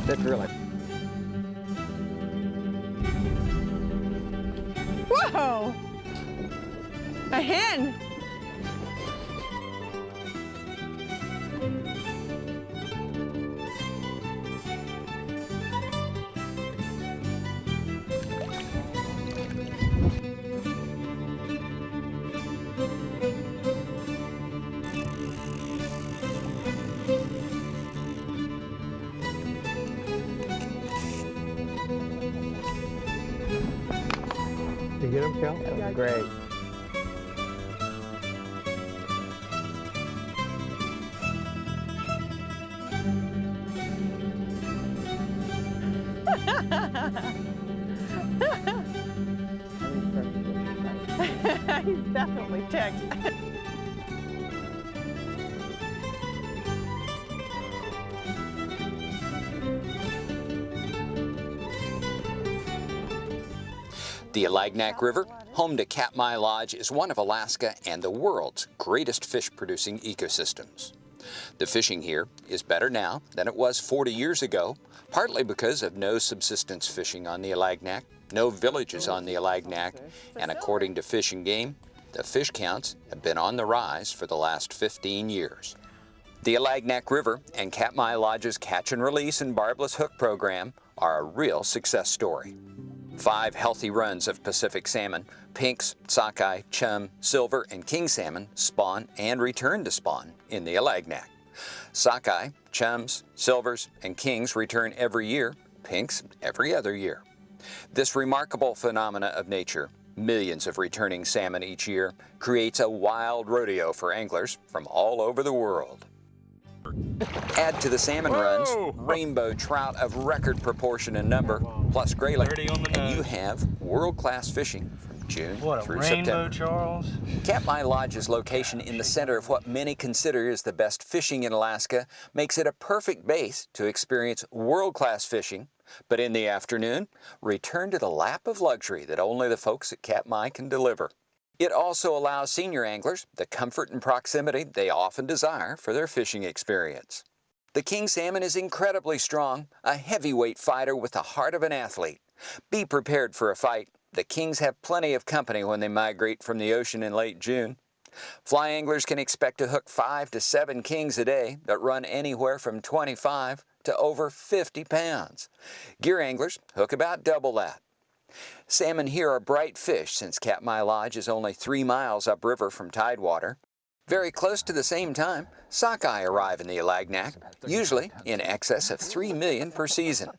That's really. Whoa! A hen! You get them, Cal? That was great. He's definitely ticked. The Alagnak River, home to Katmai Lodge, is one of Alaska and the world's greatest fish-producing ecosystems. The fishing here is better now than it was 40 years ago, partly because of no subsistence fishing on the Alagnak, no villages on the Alagnak, and according to Fish and Game, the fish counts have been on the rise for the last 15 years. The Alagnak River and Katmai Lodge's Catch and Release and Barbless Hook program are a real success story. 5 healthy runs of Pacific salmon, pinks, sockeye, chum, silver, and king salmon spawn and return to spawn in the Alagnak. Sockeye, chums, silvers, and kings return every year, pinks every other year. This remarkable phenomena of nature, millions of returning salmon each year, creates a wild rodeo for anglers from all over the world. Add to the salmon runs rainbow trout of record proportion and number, plus grayling, and you have world-class fishing from June through September. Charles. Katmai Lodge's location in the center of what many consider is the best fishing in Alaska makes it a perfect base to experience world-class fishing, but in the afternoon, return to the lap of luxury that only the folks at Katmai can deliver. It also allows senior anglers the comfort and proximity they often desire for their fishing experience. The king salmon is incredibly strong, a heavyweight fighter with the heart of an athlete. Be prepared for a fight. The kings have plenty of company when they migrate from the ocean in late June. Fly anglers can expect to hook 5 to 7 kings a day that run anywhere from 25 to over 50 pounds. Gear anglers hook about double that. Salmon here are bright fish since Katmai Lodge is only 3 miles upriver from tidewater. Very close to the same time, sockeye arrive in the Alagnak, usually in excess of 3 million per season.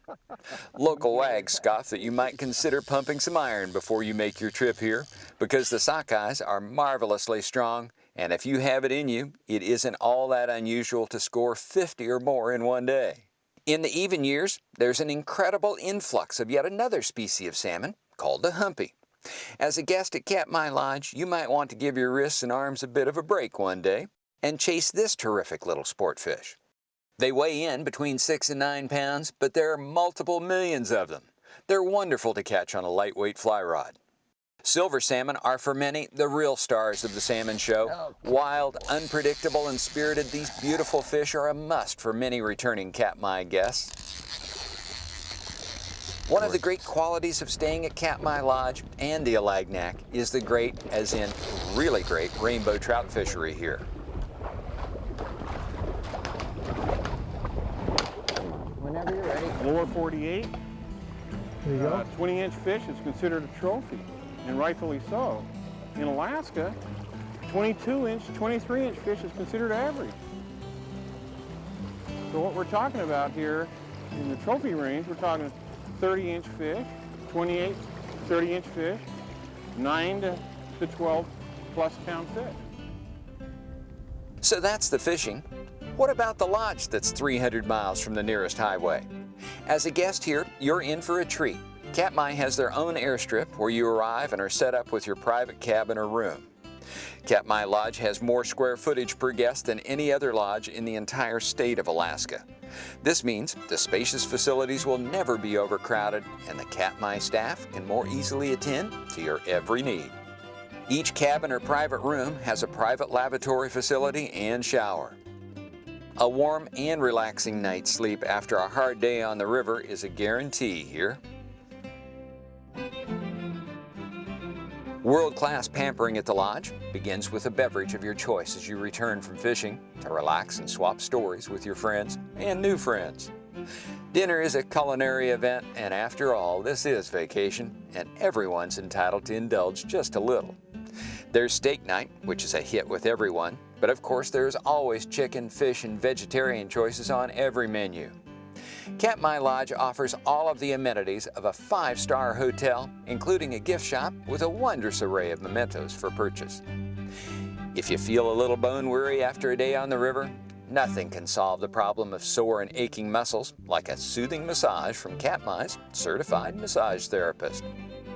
Local wags scoff that you might consider pumping some iron before you make your trip here, because the sockeyes are marvelously strong, and if you have it in you, it isn't all that unusual to score 50 or more in one day. In the even years, there's an incredible influx of yet another species of salmon called the humpy. As a guest at Katmai Lodge, you might want to give your wrists and arms a bit of a break one day and chase this terrific little sport fish. They weigh in between 6 and 9 pounds, but there are multiple millions of them. They're wonderful to catch on a lightweight fly rod. Silver salmon are for many the real stars of the salmon show. Wild, unpredictable, and spirited, these beautiful fish are a must for many returning Katmai guests. One of the great qualities of staying at Katmai Lodge and the Alagnak is the great, as in really great, rainbow trout fishery here. Whenever you're ready. Lower 48, There you go. 20-inch fish is considered a trophy, and rightfully so. In Alaska, 22-inch, 23-inch fish is considered average. So what we're talking about here in the trophy range, we're talking 30-inch fish, 28, 30-inch fish, 9 to 12 plus pound fish. So that's the fishing. What about the lodge that's 300 miles from the nearest highway? As a guest here, you're in for a treat. Katmai has their own airstrip where you arrive and are set up with your private cabin or room. Katmai Lodge has more square footage per guest than any other lodge in the entire state of Alaska. This means the spacious facilities will never be overcrowded and the Katmai staff can more easily attend to your every need. Each cabin or private room has a private lavatory facility and shower. A warm and relaxing night's sleep after a hard day on the river is a guarantee here. World-class pampering at the lodge begins with a beverage of your choice as you return from fishing to relax and swap stories with your friends and new friends. Dinner is a culinary event, and after all, this is vacation, and everyone's entitled to indulge just a little. There's steak night, which is a hit with everyone, but of course there's always chicken, fish, and vegetarian choices on every menu. Katmai Lodge offers all of the amenities of a 5-star hotel, including a gift shop with a wondrous array of mementos for purchase. If you feel a little bone weary after a day on the river, nothing can solve the problem of sore and aching muscles like a soothing massage from Katmai's certified massage therapist.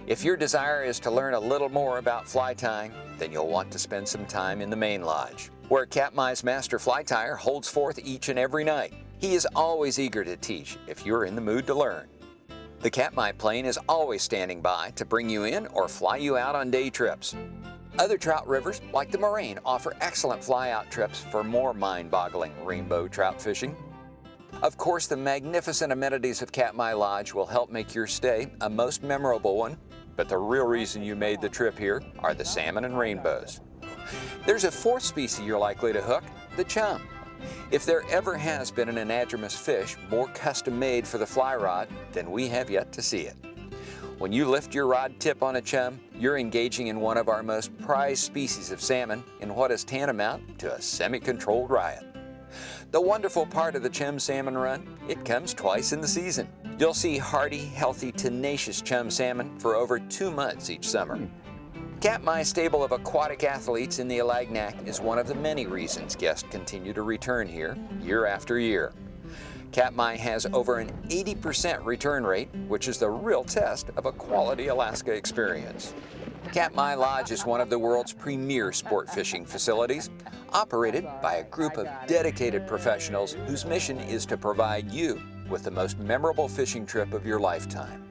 If your desire is to learn a little more about fly tying, then you'll want to spend some time in the main lodge, where Katmai's master fly tyer holds forth each and every night. He is always eager to teach if you're in the mood to learn. The Katmai plane is always standing by to bring you in or fly you out on day trips. Other trout rivers, like the Moraine, offer excellent fly-out trips for more mind-boggling rainbow trout fishing. Of course, the magnificent amenities of Katmai Lodge will help make your stay a most memorable one, but the real reason you made the trip here are the salmon and rainbows. There's a fourth species you're likely to hook, the chum. If there ever has been an anadromous fish more custom-made for the fly rod, then we have yet to see it. When you lift your rod tip on a chum, you're engaging in one of our most prized species of salmon in what is tantamount to a semi-controlled riot. The wonderful part of the chum salmon run, it comes twice in the season. You'll see hardy, healthy, tenacious chum salmon for over 2 months each summer. Katmai's stable of aquatic athletes in the Alagnak is one of the many reasons guests continue to return here year after year. Katmai has over an 80% return rate, which is the real test of a quality Alaska experience. Katmai Lodge is one of the world's premier sport fishing facilities, operated by a group of dedicated professionals whose mission is to provide you with the most memorable fishing trip of your lifetime.